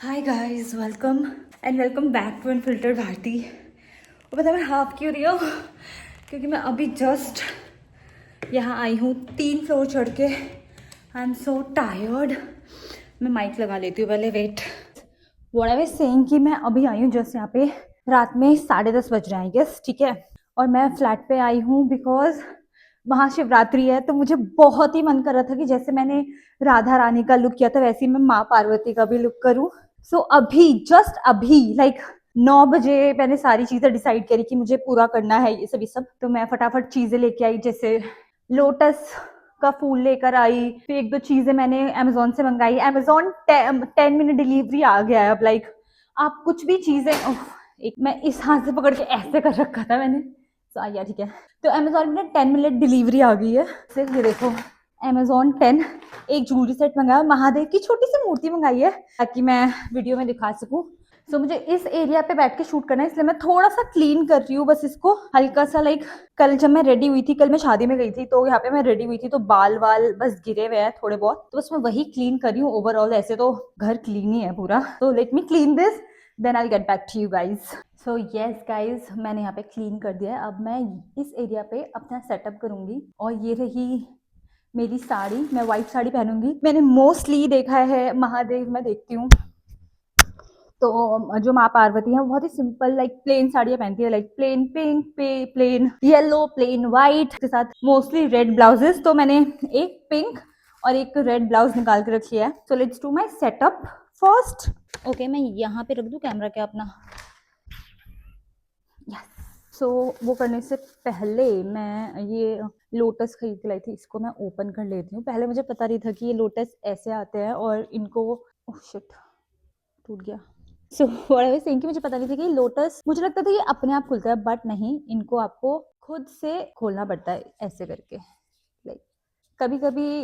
Hi guys, welcome and welcome back to unfiltered Bharti. और पता है मैं हाफ क्यों रही हूँ, क्योंकि मैं अभी जस्ट यहाँ आई हूँ 3 फ्लोर चढ़ के। I am so tired. मैं माइक लगा लेती हूँ पहले, wait. What I was saying कि मैं अभी आई हूँ जस्ट यहाँ पे, रात में 10:30 बज रहे हैं गेस, ठीक है। और मैं फ्लैट पे आई हूँ बिकॉज महाशिवरात्रि है, तो मुझे बहुत ही मन कर रहा था कि जैसे मैंने राधा रानी का लुक किया था वैसे ही मैं माँ पार्वती का भी लुक करूँ। सो अभी जस्ट अभी 9 बजे मैंने सारी चीजें डिसाइड करी कि मुझे पूरा करना है ये सब। तो मैं फटाफट चीजें लेके आई, जैसे लोटस का फूल लेकर आई, फिर 1-2 चीजें मैंने अमेजोन से मंगाई। अमेजोन 10 मिनट डिलीवरी आ गया है अब। आप कुछ भी चीजें एक मैं इस हाथ से पकड़ के ऐसे कर रखा था मैंने, तो आया ठीक है। तो अमेजोन में 10 मिनट डिलीवरी आ गई है। सिर्फ ये देखो, अमेजोन 10। एक ज्वेलरी सेट मंगाया, महादेव की छोटी सी मूर्ति मंगाई है ताकि मैं वीडियो में दिखा सकूं। सो मुझे इस एरिया पे बैठ के शूट करना है, इसलिए मैं थोड़ा सा क्लीन कर रही हूँ बस इसको हल्का सा। कल जब मैं रेडी हुई थी, कल मैं शादी में गई थी, तो यहाँ पे मैं रेडी हुई थी तो बाल वाल बस गिरे हुए हैं थोड़े बहुत, तो बस मैं वही क्लीन कर रही हूँ। ओवरऑल ऐसे तो घर क्लीन ही है पूरा। तो let me clean this, then I get back to you guys. So yes guys, मैंने यहाँ पे क्लीन कर दिया है। अब मैं इस एरिया पे अपना सेटअप करूंगी। और ये रही मेरी साड़ी, मैं व्हाइट साड़ी पहनूंगी। मैंने मोस्टली देखा है महादेव में देखती हूँ तो जो माँ पार्वती है वो बहुत ही सिंपल प्लेन साड़ियाँ पहनती है, प्लेन पिंक पे, प्लेन येलो, प्लेन व्हाइट के साथ मोस्टली रेड ब्लाउजेस। तो मैंने एक पिंक और एक रेड ब्लाउज निकाल के रखी है। So let's do my setup first. Okay, मैं यहाँ पे रख दूँ कैमरा क्या अपना? यस। सो वो करने से पहले मैं ये लोटस खरीद के लाई थी, इसको मैं ओपन कर लेती हूँ। पहले मुझे पता नहीं था कि ये लोटस ऐसे आते हैं और इनको, ओह शिट, टूट गया। So what I was saying कि मुझे पता नहीं था कि लोटस, मुझे लगता था ये अपने आप खुलता है, बट नहीं, इनको आपको खुद से खोलना पड़ता है ऐसे करके। कभी कभी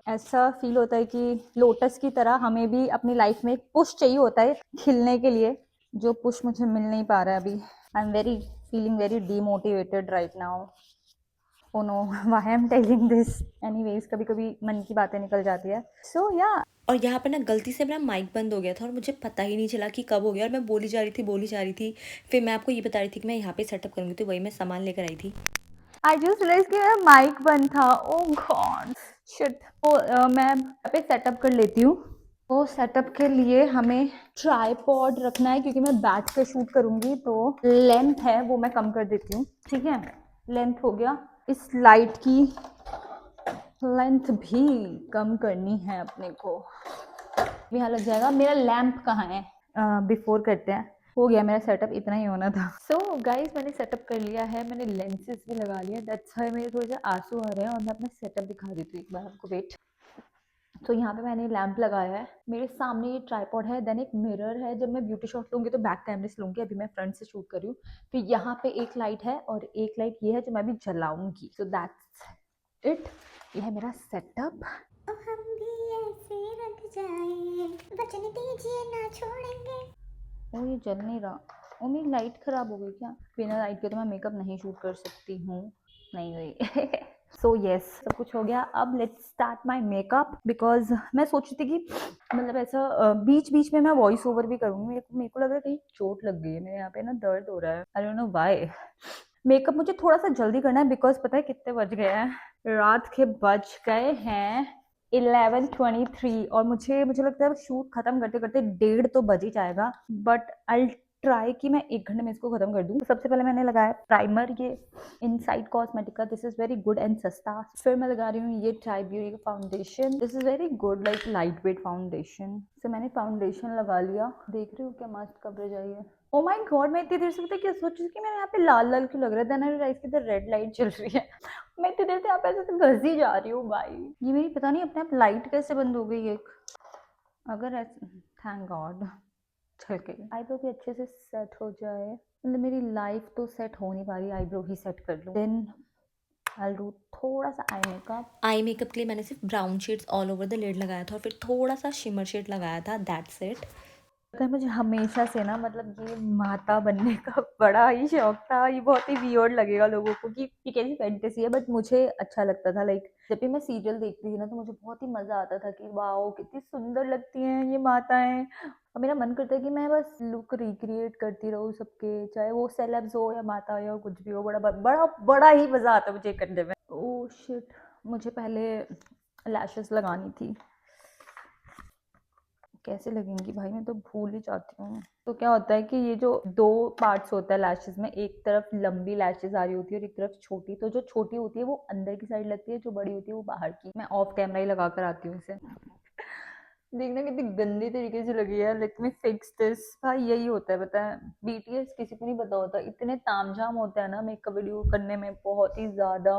ऐसा फील होता है कि लोटस की तरह हमें भी अपनी लाइफ में एक पुश चाहिए होता है खिलने के लिए, जो पुश मुझे मिल नहीं पा रहा है अभी। I am very feeling very demotivated right now. Oh no, why I am telling this? Anyways, कभी कभी मन की बातें निकल जाती है। सो या और यहाँ पर ना गलती से मेरा माइक बंद हो गया था और मुझे पता ही नहीं चला कि कब हो गया, और मैं बोली जा रही थी। फिर मैं आपको ये बता रही थी कि मैं यहाँ पे सेटअप करूँगी, तो वही मैं सामान लेकर आई थी। आई जस्ट रियलाइज कि मेरा माइक बंद था। ओह गॉड शिट। तो मैं यहाँ पे सेटअप कर लेती हूँ। तो सेटअप के लिए हमें ट्राइपॉड रखना है, क्योंकि मैं बैठ के शूट करूँगी, तो लेंथ है वो मैं कम कर देती हूँ, ठीक है। लेंथ हो गया, इस लाइट की लेंथ भी कम करनी है अपने को। यहाँ लग जाएगा। मेरा लैंप कहाँ है? बिफोर करते हैं। हो गया मेरा सेटअप, इतना ही होना था। सो गाइस, मैंने सेटअप कर लिया है, मैंने लेंसेज भी लगा लिया। दैट्स व्हाई मेरे थोड़े से आंसू आ रहे हैं, और मैं अपना सेटअप दिखा देती हूँ एक बार आपको, वेट। तो यहाँ पे मैंने लैंप लगाया है, मेरे सामने ये ट्राइपॉड है, देन एक मिरर है। जब मैं ब्यूटी शॉट लूँगी तो बैक कैमरे से लूँगी, अभी मैं फ्रंट से शूट कर रही हूँ। फिर यहाँ पे एक लाइट है और एक लाइट ये है जो मैं भी जलाऊंगी। सो दैट्स इट, ये है मेरा सेटअप। अब हम भी ऐसे रख जाएंगे, वचन दीजिए ना छोड़ेंगे। ओ ये जल नहीं रहा। ओ मेरी लाइट खराब हो गई क्या? बिना लाइट के तो मैं मेकअप नहीं शूट कर सकती हूँ। नहीं हुई। सो यस, सब कुछ हो गया। अब let's start my makeup, because मैं सोच रही थी कि मतलब ऐसा बीच बीच में मैं वॉइस ओवर भी करूँगी। मेरे को लग रहा है कहीं चोट लग गई है, मेरे यहाँ पे ना दर्द हो रहा है, I don't know why. Makeup मुझे थोड़ा सा जल्दी करना है, बिकॉज पता है कितने बज गए हैं? रात के बज गए हैं 11:23, और मुझे लगता है शूट खत्म करते करते 1:30 तो बज ही जाएगा, बट आई ट्राई कि मैं 1 घंटे में इसको खत्म कर दूं। तो सबसे पहले मैंने लगाया प्राइमर, ये insight cosmetica, this is very good and सस्ता। फिर मैं लगा रही हूँ ये ट्राई ब्यूटी का foundation, this is very good light weight foundation. से मैंने फाउंडेशन लगा लिया, देख रही हूँ क्या मस्त कवरेज आई है। ओ माय गॉड, मैं इतनी देर से पता क्या सोच रही थी कि मेरे यहाँ पे लाल लाल क्यों लग रहा है, देन आई रियलाइज कि इधर रेड लाइट चल रही है। मैं इतनी देर से यहाँ पे ऐसे तो घसी जा रही हूँ भाई। ये मेरी पता नहीं अपने आप लाइट कैसे बंद हो गई एक, अगर ऐसे, थैंक गॉड चल गई। आईब्रो भी अच्छे से सेट हो जाए, मतलब मेरी लाइफ तो सेट हो नहीं पा रही, आईब्रो ही सेट कर लूँ। देन आई डू थोड़ा सा आई मेकअप के लिए मैंने सिर्फ brown shades all over the lid लगाया था, और फिर थोड़ा सा शिमर शेड लगाया था, दैट्स इट। पता है मुझे हमेशा से ना मतलब ये माता बनने का बड़ा ही शौक था। ये बहुत ही वियर्ड लगेगा लोगों को कि ये कैसी फैंटेसी है, बट मुझे अच्छा लगता था। लाइक जब भी मैं सीरियल देखती थी ना तो मुझे बहुत ही मजा आता था कि वाओ कितनी सुंदर लगती हैं ये माताएं। और मेरा मन करता है कि मैं बस लुक रिक्रिएट करती रहूँ सबके, चाहे वो सेलेब्स हो या माता हो या कुछ भी हो। बड़ा बड़ा बड़ा ही मजा आता है मुझे करने में। ओह शिट, मुझे पहले लैशेस लगानी थी। कैसे लगेंगी भाई, मैं तो भूल ही जाती हूँ। तो क्या होता है कि ये जो दो पार्ट्स होता है लैशेस में, एक तरफ लंबी लैशेस आ रही होती है और एक तरफ छोटी। तो जो छोटी होती है वो अंदर की साइड लगती है, जो बड़ी होती है वो बाहर की। मैं ऑफ कैमरा ही लगा कर आती हूँ इसे। देखना कितनी गंदी तरीके से लगी है। Let me fix this. भाई यही होता है, पता है बीटीएस किसी को नहीं पता होता, इतने तामझाम होता है ना मेकअप वीडियो करने में, बहुत ही ज्यादा।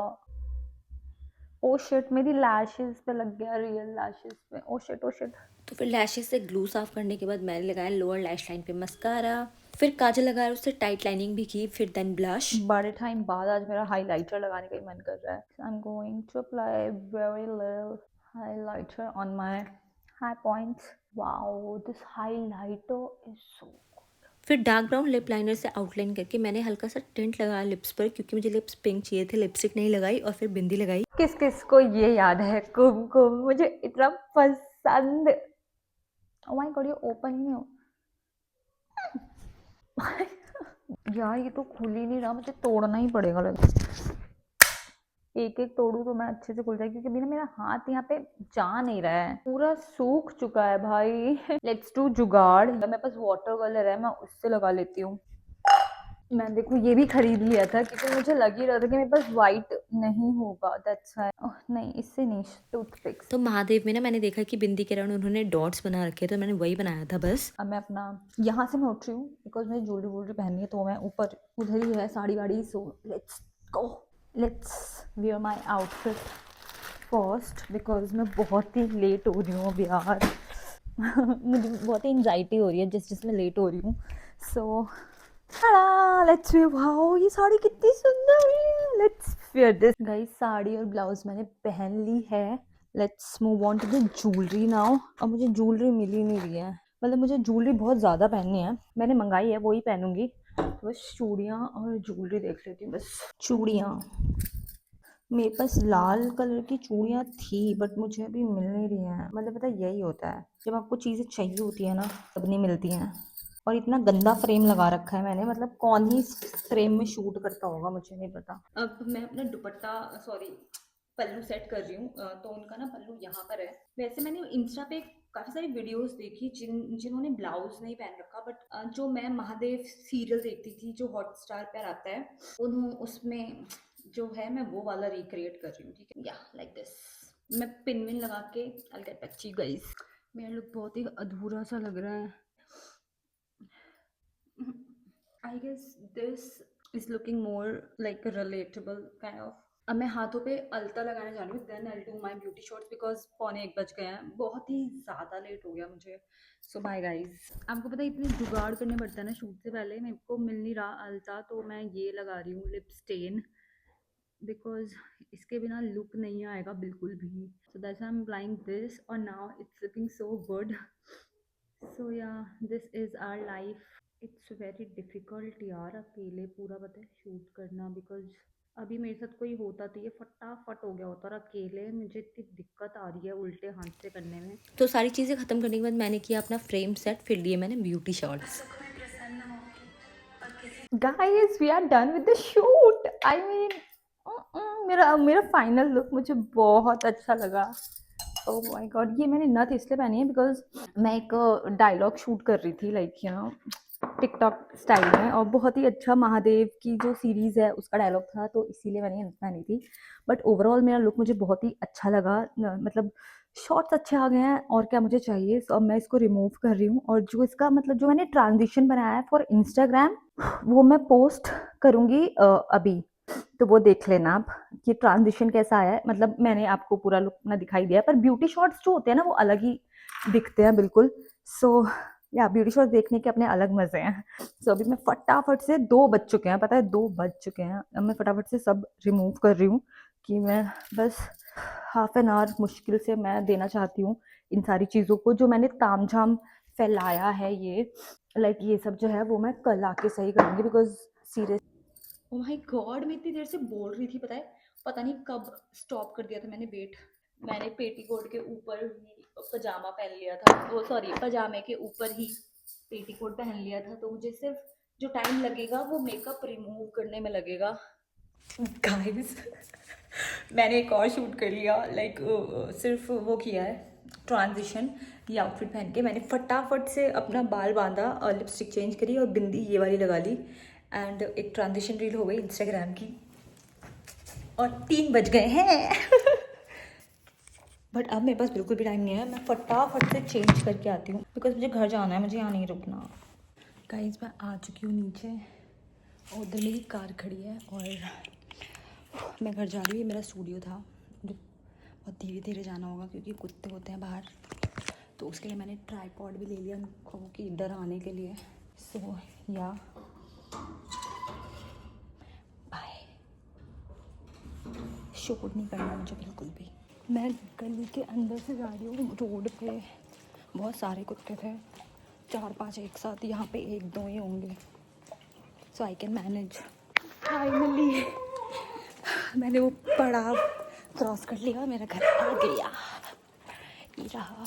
ओ शिट, मेरी लैशेस पे लग गया, रियल लैशेस पे। Oh shit oh shit. तो फिर लैशेस से ग्लू साफ करने के बाद मैंने लगाया लोअर लैश लाइन पे मस्कारा, फिर काजल लगाया, उससे टाइट लाइनिंग भी की, फिर देन ब्लश। बड़े टाइम बाद आज मेरा हाइलाइटर लगाने का ही मन कर रहा है। I am going to apply very little highlighter on my high points. Wow this highlighter is so. फिर डार्क ब्राउन लिप लाइनर से आउटलाइन करके मैंने हल्का सा टिंट लगाया लिप्स पर, क्योंकि मुझे लिप्स पिंक चाहिए थे। लिपस्टिक नहीं लगाई और फिर बिंदी लगाई। किस किस को ये याद है कुमकुम, मुझे इतना पसंद। ओह माय गॉड, ये ओपन ही नहीं हो। यार ये तो खुल ही नहीं रहा, मुझे तोड़ना ही पड़ेगा लग। एक एक तोड़ू तो मैं अच्छे से खुल जाए, क्योंकि अभी ना मेरा हाथ यहाँ पे जा नहीं रहा है, पूरा सूख चुका है भाई। लेट्स डू जुगाड़। मेरे पास वाटर कलर है, मैं उससे लगा लेती हूँ। मैं देखो ये भी खरीद लिया था क्योंकि मुझे लग ही रहा था कि मेरे पास वाइट नहीं होगा। That's why. नहीं इससे नहीं, टूथपिक्स। तो महादेव में ना मैंने देखा कि बिंदी के राउंड उन्होंने डॉट्स बना रखे, तो मैंने वही बनाया था बस। अब मैं अपना यहाँ से मैं उठ रही हूँ बिकॉज मुझे ज्वेलरी वोलरी पहननी है, तो मैं ऊपर उधर ही है साड़ी वाड़ी। So let's go, let's wear my outfit first, because मैं बहुत ही लेट हो रही हूँ अब यार। मुझे बहुत ही एंजाइटी हो रही है जिस मैं लेट हो रही हूँ। So let's where. वाओ ये साड़ी कितनी सुंदर है। Let's wear this guys. Sari और ब्लाउज मैंने पहन ली है। Let's move on to the jewellery now. अब मुझे ज्वेलरी मिल ही नहीं रही है, मतलब मुझे ज्वेलरी बहुत ज़्यादा पहननी है, मैंने मंगाई है वही पहनूंगी। तो बस चूड़ियाँ और ज्वेलरी देख लेती हूँ। बस चूड़ियाँ, मेरे पास लाल कलर की चूड़ियाँ थी बट मुझे अभी मिल नहीं रही हैं। मतलब पता है यही होता है, जब आपको चीज़ें चाहिए होती है ना तब नहीं मिलती हैं। और इतना गंदा फ्रेम लगा रखा है मैंने, मतलब कौन ही फ्रेम में शूट करता होगा, मुझे नहीं पता। अब मैं अपना दुपट्टा, सॉरी पल्लू सेट कर रही हूँ। तो उनका ना पल्लू यहाँ पर है। वैसे मैंने इंस्टा पे काफ़ी सारी वीडियोस देखी जिन्होंने ब्लाउज नहीं पहन रखा, बट जो मैं महादेव सीरियल देखती थी जो हॉटस्टार पर आता है, उन्होंने उसमें जो है मैं वो वाला रिक्रिएट कर रही हूँ। ठीक है, या लाइक दिस। मैं पिन विन लगा के I get back to you guys. मेरा लुक बहुत ही अधूरा सा लग रहा है। I guess this is looking more like a relatable kind of. अब मैं हाथों पे अलता लगाने जा रही हूँ, then I do my beauty shots because 1:45 बज गए हैं, बहुत ही ज़्यादा लेट हो गया मुझे। सो बाय गाइज। आपको पता है इतनी जुगाड़ करने पड़ता है ना शूट से पहले। मेरे को मिल नहीं रहा अलता, तो मैं ये लगा रही हूँ लिप स्टेन, बिकॉज इसके बिना लुक नहीं आएगा बिल्कुल भी। So that's I am applying this और now it's looking so good. So yeah this is our life. It's very difficult यार अकेले पूरा पता है शूट करना, बिकॉज अभी मेरे साथ कोई होता तो ये फटाफट हो गया होता, और अकेले मुझे इतनी दिक्कत आ रही है उल्टे हाथ से करने में। तो सारी चीज़ें ख़त्म करने के बाद मैंने किया अपना फ्रेम सेट, फिर लिए मैंने beauty shots. Guys we are done with the shoot. I mean मेरा मेरा फाइनल लुक मुझे बहुत अच्छा लगा। ओह माय गॉड, ये मैंने नथ इसलिए पहनी है बिकॉज मैं एक डायलॉग शूट कर रही थी, like you know TikTok style में, और बहुत ही अच्छा महादेव की जो सीरीज़ है उसका डायलॉग था, तो इसीलिए मैंने ये पहनी थी। बट ओवरऑल मेरा लुक मुझे बहुत ही अच्छा लगा। मतलब शॉर्ट्स अच्छे आ गए हैं, और क्या मुझे चाहिए। सो अब मैं इसको रिमूव कर रही हूँ, और जो इसका मतलब जो मैंने ट्रांजिशन बनाया है फॉर इंस्टाग्राम वो मैं पोस्ट करूँगी अभी, तो वो देख लेना आप कि ट्रांजिशन कैसा आया है। मतलब मैंने आपको पूरा लुक ना दिखाई दिया, पर ब्यूटी शॉट्स जो होते हैं ना वो अलग ही दिखते हैं बिल्कुल। सो या ब्यूटी शॉट्स देखने के अपने अलग मज़े हैं। सो अभी मैं फटाफट से 2 बज चुके हैं, पता है 2 बज चुके हैं। अब मैं फटाफट से सब रिमूव कर रही हूँ कि मैं बस हाफ एन आवर मुश्किल से मैं देना चाहती हूँ इन सारी चीज़ों को जो मैंने तामझाम फैलाया है ये, लाइक ये सब जो है वो मैं कल आके सही करूँगी, because serious. Oh my God, मैं इतनी देर से बोल रही थी, पता नहीं कब स्टॉप कर दिया था मैंने वेट। मैंने पेटीकोट के ऊपर ही पजामा पहन लिया था, वो सॉरी पजामे के ऊपर ही पेटीकोट पहन लिया था, तो मुझे सिर्फ जो टाइम लगेगा वो मेकअप रिमूव करने में लगेगा। गाइस मैंने एक और शूट कर लिया, लाइक सिर्फ वो किया है ट्रांजिशन, ये आउटफिट पहन के मैंने फटाफट से अपना बाल बांधा और लिपस्टिक चेंज करी और बिंदी ये वाली लगा ली, एंड एक ट्रांजिशन रील हो गई इंस्टाग्राम की, और 3 बज गए हैं बट अब मेरे पास बिल्कुल भी टाइम नहीं है, मैं फटाफट से चेंज करके आती हूँ, बिकॉज मुझे घर जाना है, मुझे यहाँ नहीं रुकना। गाइस मैं आ चुकी हूँ नीचे, और उधर मेरी कार खड़ी है और मैं घर जा रही हूँ। ये मेरा स्टूडियो था, जो बहुत धीरे धीरे जाना होगा क्योंकि कुत्ते होते हैं बाहर, तो उसके लिए मैंने ट्राईपॉड भी ले लिया उनको कि इधर आने के लिए। सो या बाय, शूट नहीं करना मुझे बिल्कुल भी। मैं गली के अंदर से जा रही हूँ, रोड पे बहुत सारे कुत्ते थे, 4-5 एक साथ, यहाँ पे 1-2 ही होंगे, सो आई कैन मैनेज। फाइनली मैंने वो पड़ाव क्रॉस कर लिया, मेरा घर आ गया, ये रहा।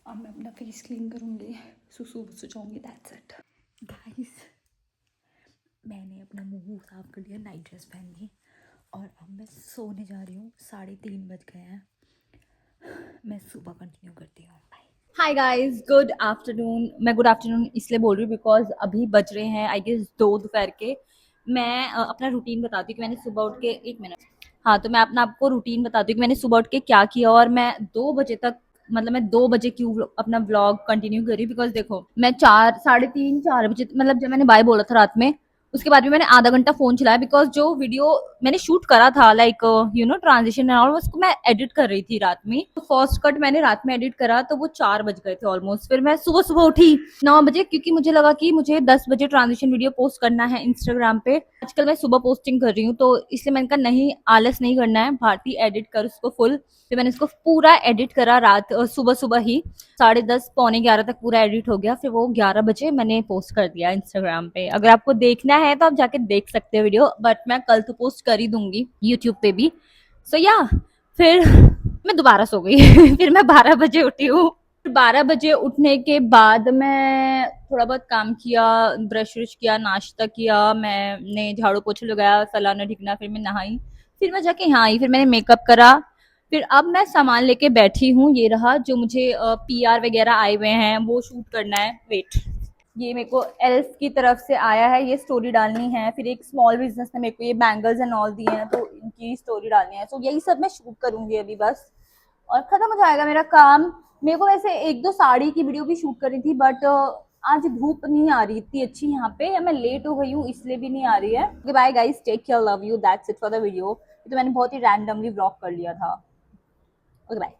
अब मैं अपना फेस क्लीन करूँगी, सुसु जाऊँगी, दैट्स इट। गाइस मैंने अपना मुंह साफ कर लिया, नाइट ड्रेस पहन ली, और अब मैं सोने जा रही हूँ। 3:30 बज गए हैं, मैं सुबह कंटिन्यू करती हूँ। Bye. Hi guys, good afternoon. मैं गुड आफ्टरनून इसलिए बोल रही हूँ बिकॉज अभी बज रहे हैं आई गेस 2 दोपहर के। मैं अपना रूटीन बताती हूँ कि मैंने सुबह उठ के, 1 मिनट, हाँ, तो मैं अपना आपको रूटीन बताती हूँ कि मैंने सुबह उठ के क्या किया, और मैं 2 बजे तक, मतलब मैं 2 बजे क्यों अपना व्लॉग कंटिन्यू करी, बिकॉज देखो मैं 4 बजे, मतलब जब मैंने बाय बोला था रात में, उसके बाद भी मैंने आधा घंटा फोन चलाया, बिकॉज जो वीडियो मैंने शूट करा था, लाइक यू नो ट्रांजिशन और उसको मैं एडिट कर रही थी रात में, तो फर्स्ट कट मैंने रात में एडिट करा, तो वो 4 बज गए थे ऑलमोस्ट। फिर मैं सुबह सुबह उठी 9 बजे, क्योंकि मुझे लगा कि मुझे 10 बजे ट्रांजिशन वीडियो पोस्ट करना है इंस्टाग्राम पे। आजकल मैं सुबह पोस्टिंग कर रही हूँ, तो इसलिए मैंने कहा नहीं, आलस नहीं करना है, भारती एडिट कर उसको फुल। फिर मैंने उसको पूरा एडिट करा रात, सुबह सुबह ही 10:30 पौने 11 तक पूरा एडिट हो गया। फिर वो 11 बजे मैंने पोस्ट कर दिया इंस्टाग्राम पे। अगर आपको देखना है तो आप जाके देख सकते हो वीडियो, बट मैं कल तो पोस्ट कर ही दूंगी यूट्यूब पे भी। सो या फिर मैं दोबारा सो गई फिर मैं 12 बजे उठी हूँ। 12 बजे उठने के बाद मैं थोड़ा बहुत काम किया, ब्रश व्रश किया, नाश्ता किया, मैंने झाड़ू पोछा लगाया, फलाना ढिकना, फिर मैं नहाई, फिर मैं जाके यहाँ आई, फिर मैंने मेकअप करा। फिर अब मैं सामान लेके बैठी हूँ, ये रहा, जो मुझे पीआर वगैरह आए हुए हैं वो शूट करना है। वेट, ये मेरे को एल्फ की तरफ से आया है, ये स्टोरी डालनी है। फिर एक स्मॉल बिजनेस ने मेरे को ये बैंगल्स एंड ऑल दिए हैं, तो इनकी स्टोरी डालनी है। तो यही सब मैं शूट करूंगी अभी बस, और खत्म हो जाएगा मेरा काम। मेरे को वैसे 1-2 साड़ी की वीडियो भी शूट करनी थी, बट आज धूप नहीं आ रही इतनी अच्छी यहाँ पे, या मैं लेट हो गई हूँ इसलिए भी नहीं आ रही है। Bye guys, take care, love you, that's it for the video. तो मैंने बहुत ही रैंडमली ब्लॉग कर लिया था। Okay bye.